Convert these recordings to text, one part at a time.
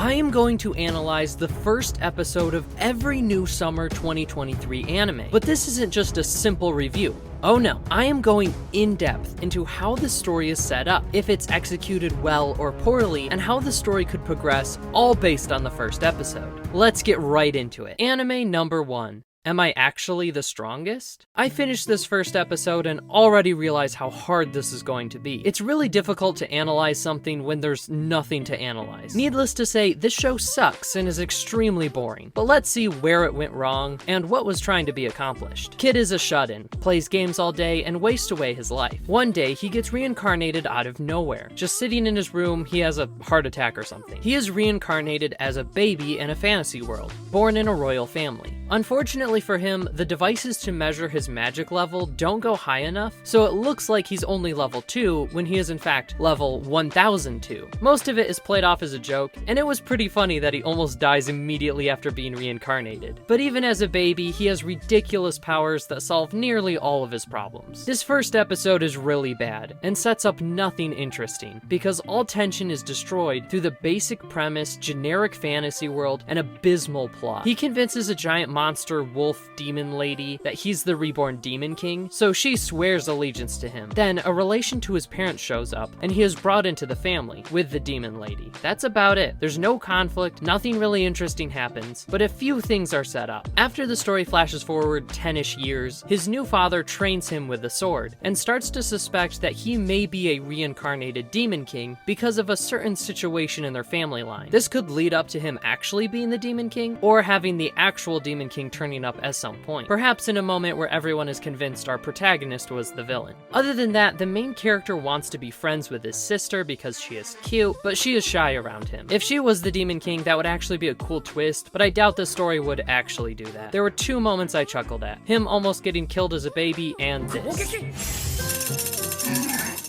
I am going to analyze the first episode of every new summer 2023 anime. But this isn't just a simple review. Oh no, I am going in depth into how the story is set up, if it's executed well or poorly, and how the story could progress, all based on the first episode. Let's get right into it. Anime number 1. Am I actually the strongest? I finished this first episode and already realize how hard this is going to be. It's really difficult to analyze something when there's nothing to analyze. Needless to say, this show sucks and is extremely boring. But let's see where it went wrong and what was trying to be accomplished. Kid is a shut-in, plays games all day, and wastes away his life. One day, he gets reincarnated out of nowhere. Just sitting in his room, he has a heart attack or something. He is reincarnated as a baby in a fantasy world, born in a royal family. Unfortunately for him, the devices to measure his magic level don't go high enough, so it looks like he's only level 2 when he is in fact level 1002. Most of it is played off as a joke, and it was pretty funny that he almost dies immediately after being reincarnated. But even as a baby, he has ridiculous powers that solve nearly all of his problems. This first episode is really bad, and sets up nothing interesting, because all tension is destroyed through the basic premise, generic fantasy world, and abysmal plot. He convinces a giant monster wolf demon lady that he's the reborn demon king, so she swears allegiance to him. Then a relation to his parents shows up, and he is brought into the family with the demon lady. That's about it. There's no conflict, nothing really interesting happens, but a few things are set up. After the story flashes forward 10-ish years, his new father trains him with a sword, and starts to suspect that he may be a reincarnated demon king because of a certain situation in their family line. This could lead up to him actually being the demon king, or having the actual demon king turning up at some point. Perhaps in a moment where everyone is convinced our protagonist was the villain. Other than that, the main character wants to be friends with his sister because she is cute, but she is shy around him. If she was the demon king, that would actually be a cool twist, but I doubt the story would actually do that. There were 2 moments I chuckled at. Him almost getting killed as a baby, and this.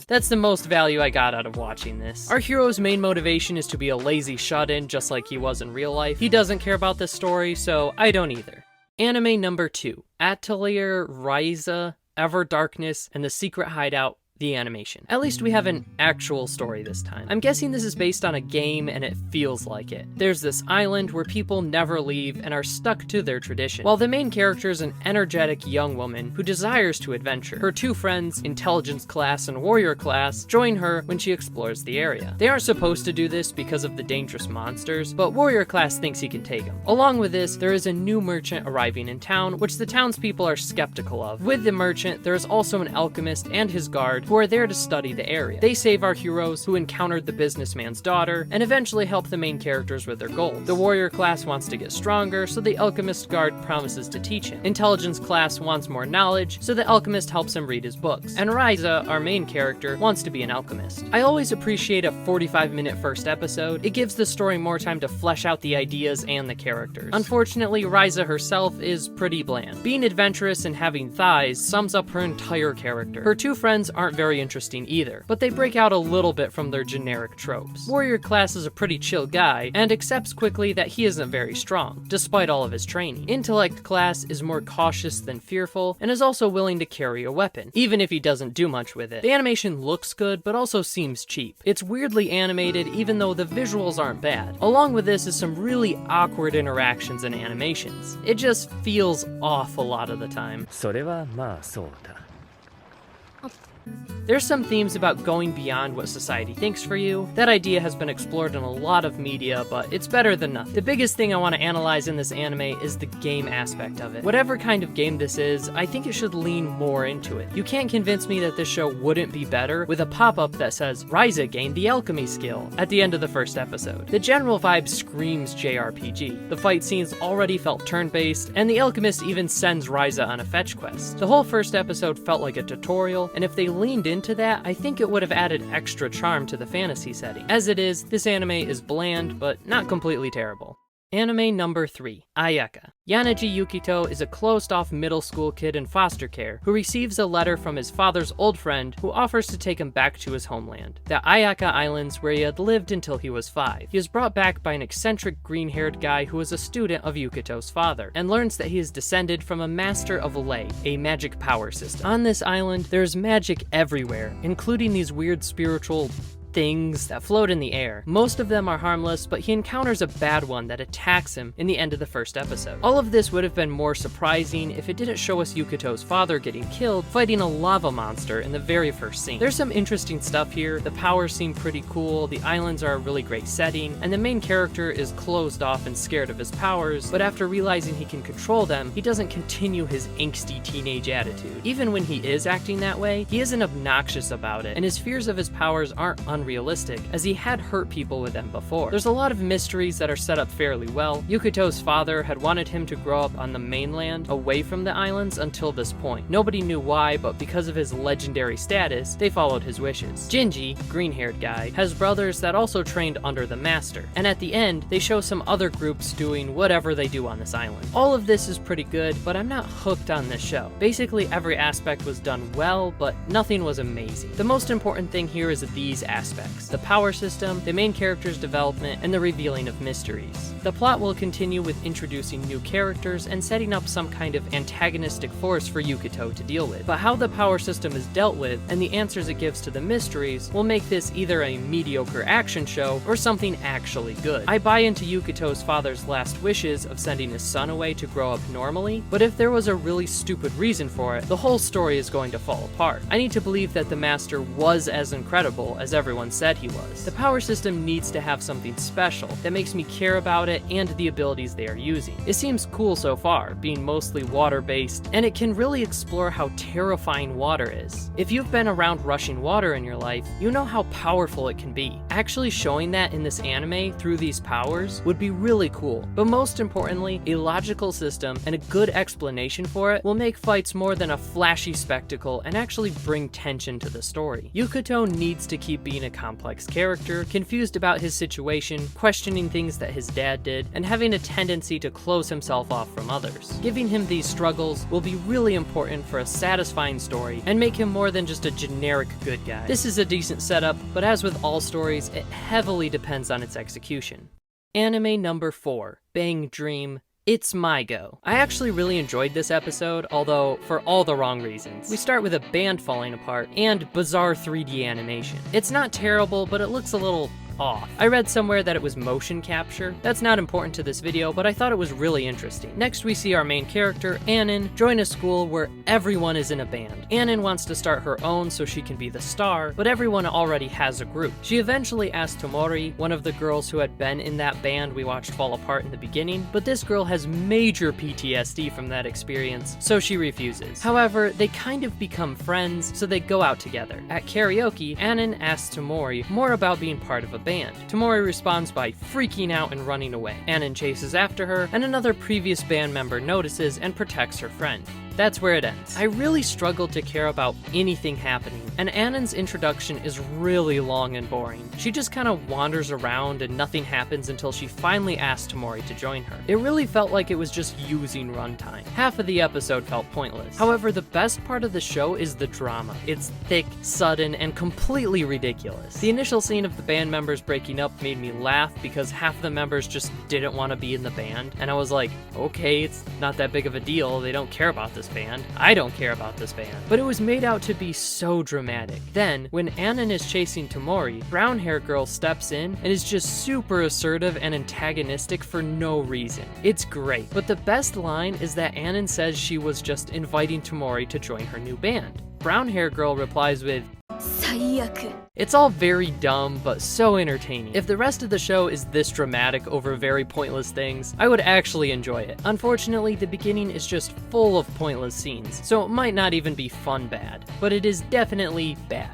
That's the most value I got out of watching this. Our hero's main motivation is to be a lazy shut-in, just like he was in real life. He doesn't care about this story, so I don't either. Anime number 2. Atelier, Ryza, Ever Darkness, and the Secret Hideout. The animation. At least we have an actual story this time. I'm guessing this is based on a game and it feels like it. There's this island where people never leave and are stuck to their tradition, while the main character is an energetic young woman who desires to adventure. Her 2 friends, Intelligence Class and Warrior Class, join her when she explores the area. They aren't supposed to do this because of the dangerous monsters, but Warrior Class thinks he can take them. Along with this, there is a new merchant arriving in town, which the townspeople are skeptical of. With the merchant, there is also an alchemist and his guard who are there to study the area. They save our heroes, who encountered the businessman's daughter, and eventually help the main characters with their goals. The warrior class wants to get stronger, so the alchemist guard promises to teach him. Intelligence class wants more knowledge, so the alchemist helps him read his books. And Ryza, our main character, wants to be an alchemist. I always appreciate a 45-minute first episode. It gives the story more time to flesh out the ideas and the characters. Unfortunately, Ryza herself is pretty bland. Being adventurous and having thighs sums up her entire character. Her 2 friends aren't very interesting either, but they break out a little bit from their generic tropes. Warrior class is a pretty chill guy, and accepts quickly that he isn't very strong, despite all of his training. Intellect class is more cautious than fearful, and is also willing to carry a weapon, even if he doesn't do much with it. The animation looks good, but also seems cheap. It's weirdly animated, even though the visuals aren't bad. Along with this is some really awkward interactions and animations. It just feels off a lot of the time. それはまあそうだ。 There's some themes about going beyond what society thinks for you. That idea has been explored in a lot of media, but it's better than nothing. The biggest thing I want to analyze in this anime is the game aspect of it. Whatever kind of game this is, I think it should lean more into it. You can't convince me that this show wouldn't be better with a pop-up that says, Ryza gained the alchemy skill, at the end of the first episode. The general vibe screams JRPG. The fight scenes already felt turn-based, and the alchemist even sends Ryza on a fetch quest. The whole first episode felt like a tutorial, and if they leaned into that, I think it would have added extra charm to the fantasy setting. As it is, this anime is bland, but not completely terrible. Anime number 3, Ayaka. Yanaji Yukito is a closed-off middle school kid in foster care who receives a letter from his father's old friend who offers to take him back to his homeland, the Ayaka Islands, where he had lived until he was 5. He is brought back by an eccentric green-haired guy who is a student of Yukito's father, and learns that he is descended from a master of Lei, a magic power system. On this island, there is magic everywhere, including these weird spiritual things that float in the air. Most of them are harmless, but he encounters a bad one that attacks him in the end of the first episode. All of this would have been more surprising if it didn't show us Yukito's father getting killed fighting a lava monster in the very first scene. There's some interesting stuff here, the powers seem pretty cool, the islands are a really great setting, and the main character is closed off and scared of his powers, but after realizing he can control them, he doesn't continue his angsty teenage attitude. Even when he is acting that way, he isn't obnoxious about it, and his fears of his powers aren't unrealistic, as he had hurt people with them before. There's a lot of mysteries that are set up fairly well. Yukito's father had wanted him to grow up on the mainland, away from the islands, until this point. Nobody knew why, but because of his legendary status, they followed his wishes. Jinji, green-haired guy, has brothers that also trained under the master, and at the end, they show some other groups doing whatever they do on this island. All of this is pretty good, but I'm not hooked on this show. Basically, every aspect was done well, but nothing was amazing. The most important thing here is these aspects: the power system, the main character's development, and the revealing of mysteries. The plot will continue with introducing new characters and setting up some kind of antagonistic force for Yukito to deal with. But how the power system is dealt with, and the answers it gives to the mysteries, will make this either a mediocre action show or something actually good. I buy into Yukito's father's last wishes of sending his son away to grow up normally, but if there was a really stupid reason for it, the whole story is going to fall apart. I need to believe that the master was as incredible as everyone said he was. The power system needs to have something special that makes me care about it and the abilities they are using. It seems cool so far, being mostly water-based, and it can really explore how terrifying water is. If you've been around rushing water in your life, you know how powerful it can be. Actually showing that in this anime through these powers would be really cool, but most importantly, a logical system and a good explanation for it will make fights more than a flashy spectacle and actually bring tension to the story. Yukito needs to keep being a complex character, confused about his situation, questioning things that his dad did, and having a tendency to close himself off from others. Giving him these struggles will be really important for a satisfying story and make him more than just a generic good guy. This is a decent setup, but as with all stories, it heavily depends on its execution. Anime number 4, Bang Dream. It's my go. I actually really enjoyed this episode, although for all the wrong reasons. We start with a band falling apart and bizarre 3D animation. It's not terrible, but it looks a little off. I read somewhere that it was motion capture. That's not important to this video, but I thought it was really interesting. Next, we see our main character, Anon, join a school where everyone is in a band. Anon wants to start her own so she can be the star, but everyone already has a group. She eventually asks Tomori, one of the girls who had been in that band we watched fall apart in the beginning, but this girl has major PTSD from that experience, so she refuses. However, they kind of become friends, so they go out together. At karaoke, Anon asks Tomori more about being part of a band. Tomori responds by freaking out and running away. Anon chases after her, and another previous band member notices and protects her friend. That's where it ends. I really struggled to care about anything happening, and Anon's introduction is really long and boring. She just kind of wanders around and nothing happens until she finally asks Tomori to join her. It really felt like it was just using runtime. Half of the episode felt pointless. However, the best part of the show is the drama. It's thick, sudden, and completely ridiculous. The initial scene of the band members breaking up made me laugh because half the members just didn't want to be in the band, and I was like, okay, it's not that big of a deal, they don't care about this band. I don't care about this band. But it was made out to be so dramatic. Then, when Anon is chasing Tomori, brown hair girl steps in and is just super assertive and antagonistic for no reason. It's great, but the best line is that Anon says she was just inviting Tomori to join her new band. Brown hair girl replies with, it's all very dumb, but so entertaining. If the rest of the show is this dramatic over very pointless things, I would actually enjoy it. Unfortunately, the beginning is just full of pointless scenes, so it might not even be fun bad, but it is definitely bad.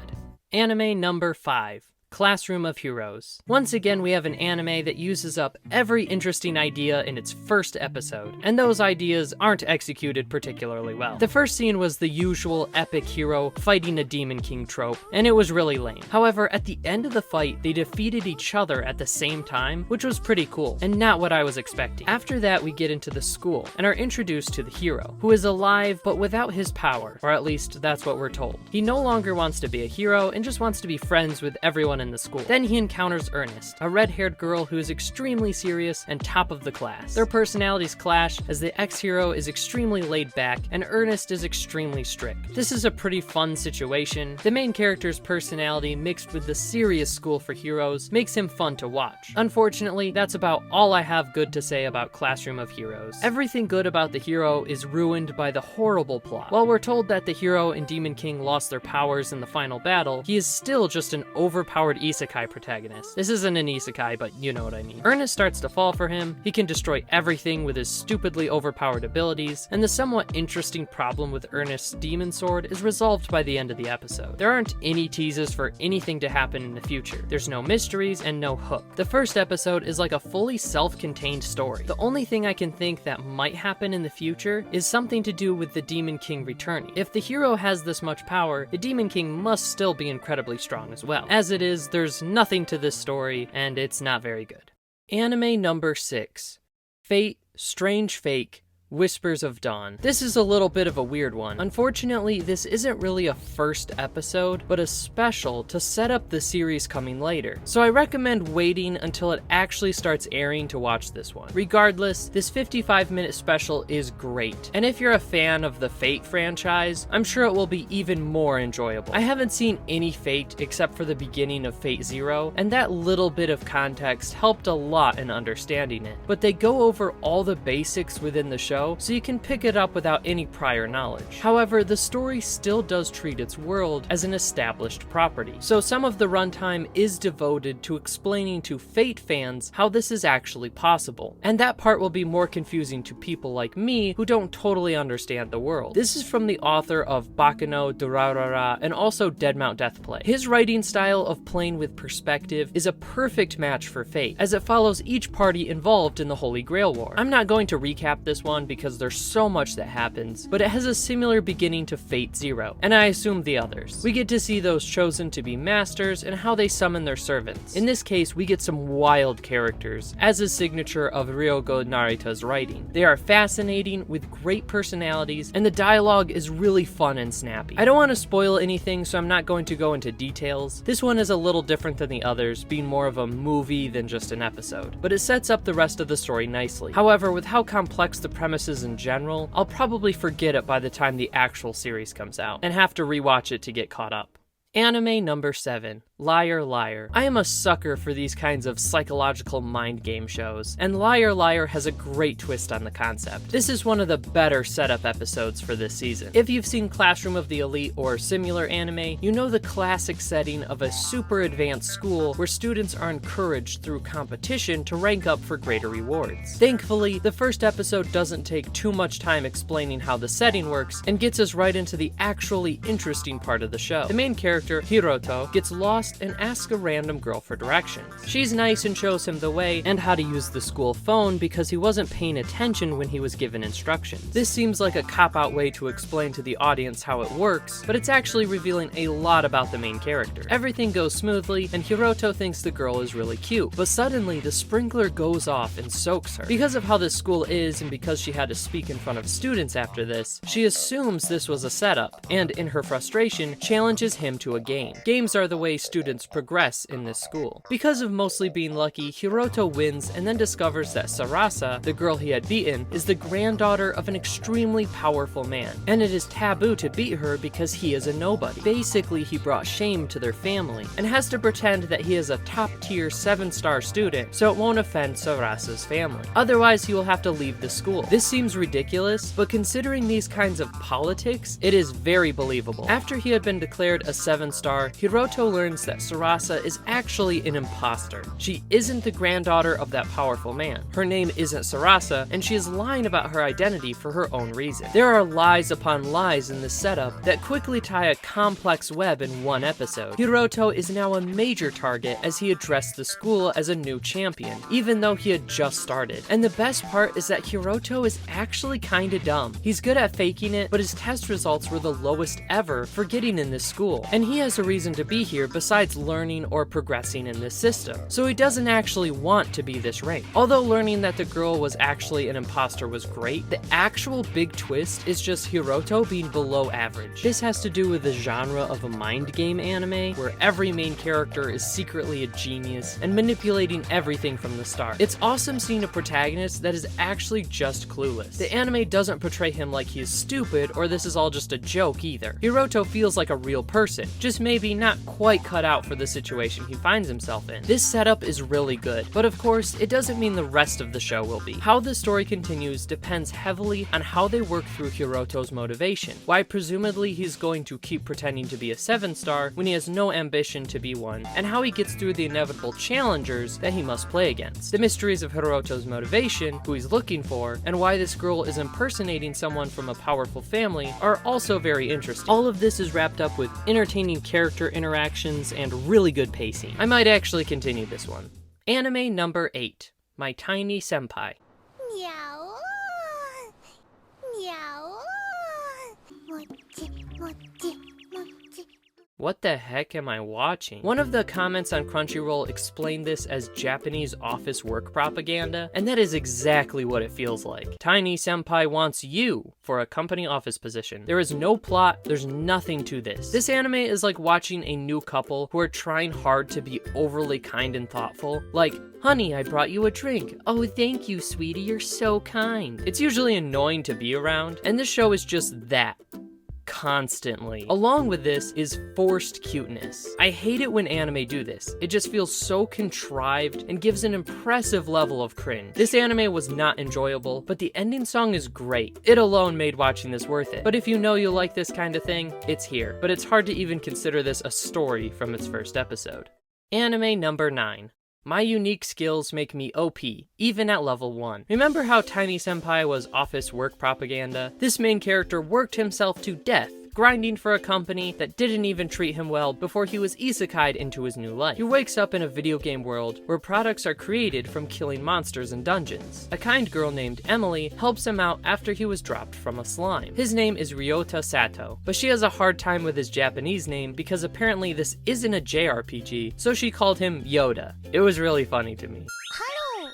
Anime number 5. Classroom of Heroes. Once again, we have an anime that uses up every interesting idea in its first episode, and those ideas aren't executed particularly well. The first scene was the usual epic hero fighting a Demon King trope, and it was really lame. However, at the end of the fight, they defeated each other at the same time, which was pretty cool, and not what I was expecting. After that, we get into the school, and are introduced to the hero, who is alive but without his power, or at least that's what we're told. He no longer wants to be a hero, and just wants to be friends with everyone in the school. Then he encounters Ernest, a red-haired girl who is extremely serious and top of the class. Their personalities clash as the ex-hero is extremely laid back and Ernest is extremely strict. This is a pretty fun situation. The main character's personality mixed with the serious school for heroes makes him fun to watch. Unfortunately, that's about all I have good to say about Classroom of Heroes. Everything good about the hero is ruined by the horrible plot. While we're told that the hero and Demon King lost their powers in the final battle, he is still just an overpowered isekai protagonist. This isn't an isekai, but you know what I mean. Ernest starts to fall for him, he can destroy everything with his stupidly overpowered abilities, and the somewhat interesting problem with Ernest's demon sword is resolved by the end of the episode. There aren't any teases for anything to happen in the future. There's no mysteries and no hook. The first episode is like a fully self-contained story. The only thing I can think that might happen in the future is something to do with the Demon King returning. If the hero has this much power, the Demon King must still be incredibly strong as well. As it is, there's nothing to this story, and it's not very good. Anime number 6. Fate, Strange Fake, Whispers of Dawn. This is a little bit of a weird one. Unfortunately, this isn't really a first episode, but a special to set up the series coming later. So I recommend waiting until it actually starts airing to watch this one. Regardless, this 55-minute special is great. And if you're a fan of the Fate franchise, I'm sure it will be even more enjoyable. I haven't seen any Fate except for the beginning of Fate Zero, and that little bit of context helped a lot in understanding it. But they go over all the basics within the show, so you can pick it up without any prior knowledge. However, the story still does treat its world as an established property, so some of the runtime is devoted to explaining to Fate fans how this is actually possible, and that part will be more confusing to people like me who don't totally understand the world. This is from the author of Bakuno Durarara and also Deadmount Deathplay. His writing style of playing with perspective is a perfect match for Fate, as it follows each party involved in the Holy Grail War. I'm not going to recap this one because there's so much that happens, but it has a similar beginning to Fate Zero, and I assume the others. We get to see those chosen to be masters and how they summon their servants. In this case, we get some wild characters, as is signature of Ryogo Narita's writing. They are fascinating, with great personalities, and the dialogue is really fun and snappy. I don't want to spoil anything, so I'm not going to go into details. This one is a little different than the others, being more of a movie than just an episode, but it sets up the rest of the story nicely. However, with how complex the premise is in general, I'll probably forget it by the time the actual series comes out, and have to rewatch it to get caught up. Anime number 7. Liar Liar. I am a sucker for these kinds of psychological mind game shows, and Liar Liar has a great twist on the concept. This is one of the better setup episodes for this season. If you've seen Classroom of the Elite or similar anime, you know the classic setting of a super advanced school where students are encouraged through competition to rank up for greater rewards. Thankfully, the first episode doesn't take too much time explaining how the setting works and gets us right into the actually interesting part of the show. The main character, Hiroto, gets lost and asks a random girl for directions. She's nice and shows him the way and how to use the school phone because he wasn't paying attention when he was given instructions. This seems like a cop-out way to explain to the audience how it works, but it's actually revealing a lot about the main character. Everything goes smoothly, and Hiroto thinks the girl is really cute, but suddenly the sprinkler goes off and soaks her. Because of how this school is, and because she had to speak in front of students after this, she assumes this was a setup, and in her frustration, challenges him to a game. Games are the way students progress in this school. Because of mostly being lucky, Hiroto wins and then discovers that Sarasa, the girl he had beaten, is the granddaughter of an extremely powerful man, and it is taboo to beat her because he is a nobody. Basically, he brought shame to their family, and has to pretend that he is a top-tier 7-star student so it won't offend Sarasa's family. Otherwise, he will have to leave the school. This seems ridiculous, but considering these kinds of politics, it is very believable. After he had been declared a 7-star, Hiroto learns that Sarasa is actually an imposter. She isn't the granddaughter of that powerful man. Her name isn't Sarasa, and she is lying about her identity for her own reason. There are lies upon lies in this setup that quickly tie a complex web in one episode. Hiroto is now a major target as he addressed the school as a new champion, even though he had just started. And the best part is that Hiroto is actually kinda dumb. He's good at faking it, but his test results were the lowest ever for getting in this school, and he has a reason to be here besides besides learning or progressing in this system, so he doesn't actually want to be this ranked. Although learning that the girl was actually an imposter was great, the actual big twist is just Hiroto being below average. This has to do with the genre of a mind game anime, where every main character is secretly a genius and manipulating everything from the start. It's awesome seeing a protagonist that is actually just clueless. The anime doesn't portray him like he is stupid or this is all just a joke either. Hiroto feels like a real person, just maybe not quite cut out for the situation he finds himself in. This setup is really good, but of course, it doesn't mean the rest of the show will be. How the story continues depends heavily on how they work through Hiroto's motivation, why presumably he's going to keep pretending to be a 7-star when he has no ambition to be one, and how he gets through the inevitable challengers that he must play against. The mysteries of Hiroto's motivation, who he's looking for, and why this girl is impersonating someone from a powerful family are also very interesting. All of this is wrapped up with entertaining character interactions and really good pacing. I might actually continue this one. Anime number 8, My Tiny Senpai. Meow. Meow. Mochi, mochi, mochi. What the heck am I watching? One of the comments on Crunchyroll explained this as Japanese office work propaganda, and that is exactly what it feels like. Tiny Senpai wants you for a company office position. There is no plot, there's nothing to this. This anime is like watching a new couple who are trying hard to be overly kind and thoughtful. Like, honey, I brought you a drink. Oh, thank you, sweetie, you're so kind. It's usually annoying to be around, and this show is just that. Constantly. Along with this is forced cuteness. I hate it when anime do this. It just feels so contrived and gives an impressive level of cringe. This anime was not enjoyable, but the ending song is great. It alone made watching this worth it. But if you know you like this kind of thing, it's here. But it's hard to even consider this a story from its first episode. Anime number 9. My unique skills make me OP, even at level 1. Remember how Tiny Senpai was office work propaganda? This main character worked himself to death, grinding for a company that didn't even treat him well before he was isekai'd into his new life. He wakes up in a video game world where products are created from killing monsters in dungeons. A kind girl named Emily helps him out after he was dropped from a slime. His name is Ryota Sato, but she has a hard time with his Japanese name because apparently this isn't a JRPG, so she called him Yoda. It was really funny to me. Hello,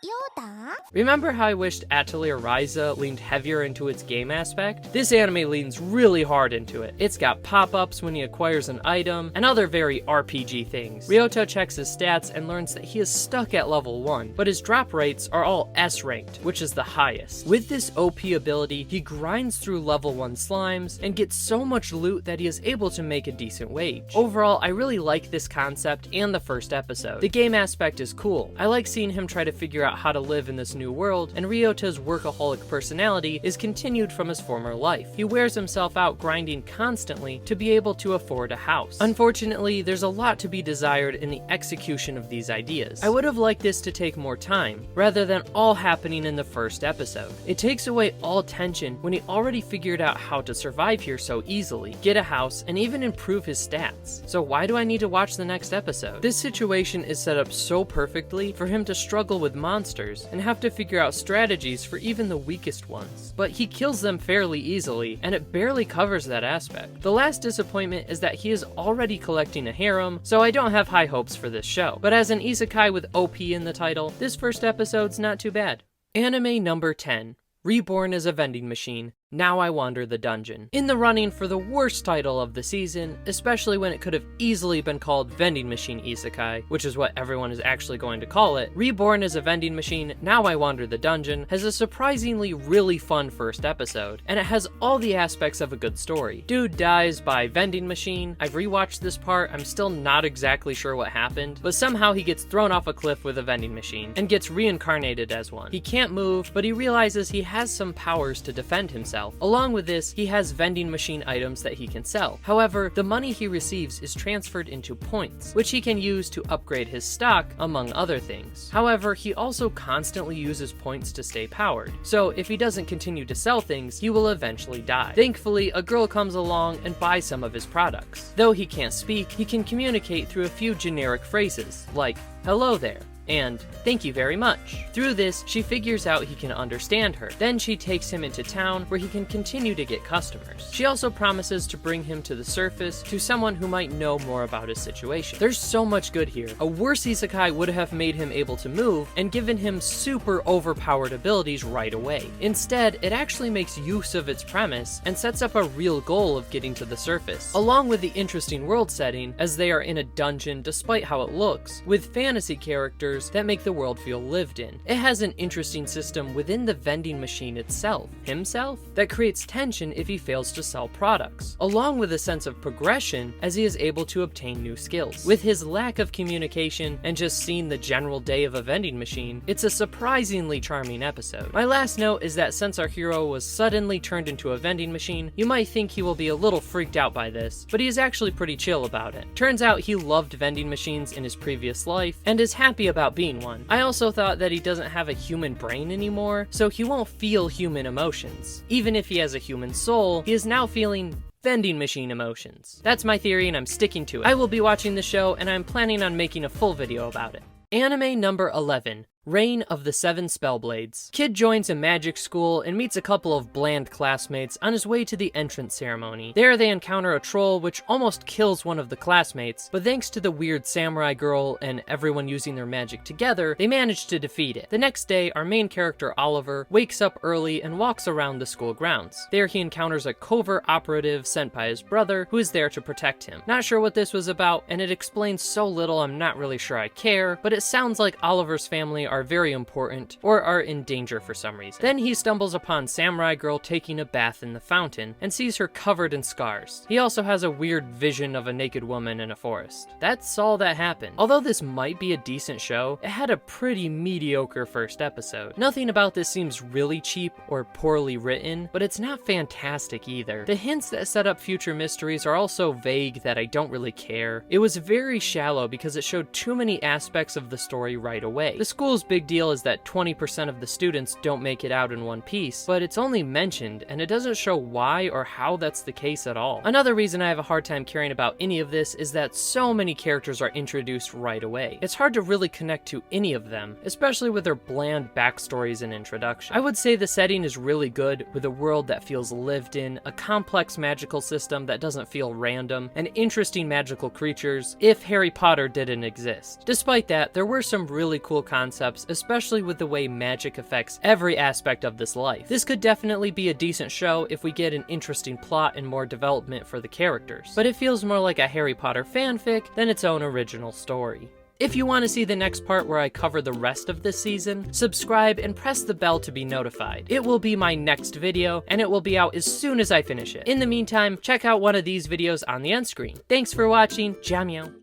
Yoda. Remember how I wished Atelier Ryza leaned heavier into its game aspect? This anime leans really hard into it. It's got pop-ups when he acquires an item, and other very RPG things. Ryota checks his stats and learns that he is stuck at level 1, but his drop rates are all S-ranked, which is the highest. With this OP ability, he grinds through level 1 slimes, and gets so much loot that he is able to make a decent wage. Overall, I really like this concept and the first episode. The game aspect is cool. I like seeing him try to figure out how to live in this new world, and Ryota's workaholic personality is continued from his former life. He wears himself out grinding constantly to be able to afford a house. Unfortunately, there's a lot to be desired in the execution of these ideas. I would have liked this to take more time, rather than all happening in the first episode. It takes away all tension when he already figured out how to survive here so easily, get a house, and even improve his stats. So why do I need to watch the next episode? This situation is set up so perfectly for him to struggle with monsters and have to figure out strategies for even the weakest ones. But he kills them fairly easily, and it barely covers that aspect. The last disappointment is that he is already collecting a harem, so I don't have high hopes for this show. But as an isekai with OP in the title, this first episode's not too bad. Anime number 10. Reborn as a vending machine. Now I Wander the Dungeon. In the running for the worst title of the season, especially when it could have easily been called Vending Machine Isekai, which is what everyone is actually going to call it, Reborn as a Vending Machine, Now I Wander the Dungeon has a surprisingly really fun first episode, and it has all the aspects of a good story. Dude dies by vending machine. I've rewatched this part, I'm still not exactly sure what happened, but somehow he gets thrown off a cliff with a vending machine, and gets reincarnated as one. He can't move, but he realizes he has some powers to defend himself. Along with this, he has vending machine items that he can sell. However, the money he receives is transferred into points, which he can use to upgrade his stock, among other things. However, he also constantly uses points to stay powered, so if he doesn't continue to sell things, he will eventually die. Thankfully, a girl comes along and buys some of his products. Though he can't speak, he can communicate through a few generic phrases, like, "Hello there." and "thank you very much." Through this, she figures out he can understand her. Then she takes him into town where he can continue to get customers. She also promises to bring him to the surface to someone who might know more about his situation. There's so much good here. A worse isekai would have made him able to move and given him super overpowered abilities right away. Instead, it actually makes use of its premise and sets up a real goal of getting to the surface, along with the interesting world setting as they are in a dungeon despite how it looks, with fantasy characters that make the world feel lived in. It has an interesting system within the vending machine itself, himself, that creates tension if he fails to sell products, along with a sense of progression as he is able to obtain new skills. With his lack of communication and just seeing the general day of a vending machine, it's a surprisingly charming episode. My last note is that since our hero was suddenly turned into a vending machine, you might think he will be a little freaked out by this, but he is actually pretty chill about it. Turns out he loved vending machines in his previous life and is happy about being one. I also thought that he doesn't have a human brain anymore, so he won't feel human emotions. Even if he has a human soul, he is now feeling vending machine emotions. That's my theory and I'm sticking to it. I will be watching the show and I'm planning on making a full video about it. Anime number 11. Reign of the Seven Spellblades. Kid joins a magic school and meets a couple of bland classmates on his way to the entrance ceremony. There they encounter a troll which almost kills one of the classmates, but thanks to the weird samurai girl and everyone using their magic together, they manage to defeat it. The next day, our main character Oliver wakes up early and walks around the school grounds. There he encounters a covert operative sent by his brother who is there to protect him. Not sure what this was about, and it explains so little I'm not really sure I care, but it sounds like Oliver's family are very important or are in danger for some reason. Then he stumbles upon Samurai Girl taking a bath in the fountain and sees her covered in scars. He also has a weird vision of a naked woman in a forest. That's all that happened. Although this might be a decent show, it had a pretty mediocre first episode. Nothing about this seems really cheap or poorly written, but it's not fantastic either. The hints that set up future mysteries are also vague that I don't really care. It was very shallow because it showed too many aspects of the story right away. The school's big deal is that 20% of the students don't make it out in one piece, but it's only mentioned and it doesn't show why or how that's the case at all. Another reason I have a hard time caring about any of this is that so many characters are introduced right away. It's hard to really connect to any of them, especially with their bland backstories and introduction. I would say the setting is really good, with a world that feels lived in, a complex magical system that doesn't feel random, and interesting magical creatures, if Harry Potter didn't exist. Despite that, there were some really cool concepts, especially with the way magic affects every aspect of this life. This could definitely be a decent show if we get an interesting plot and more development for the characters, but it feels more like a Harry Potter fanfic than its own original story. If you want to see the next part where I cover the rest of this season, subscribe and press the bell to be notified. It will be my next video, and it will be out as soon as I finish it. In the meantime, check out one of these videos on the end screen. Thanks for watching, Jamyo.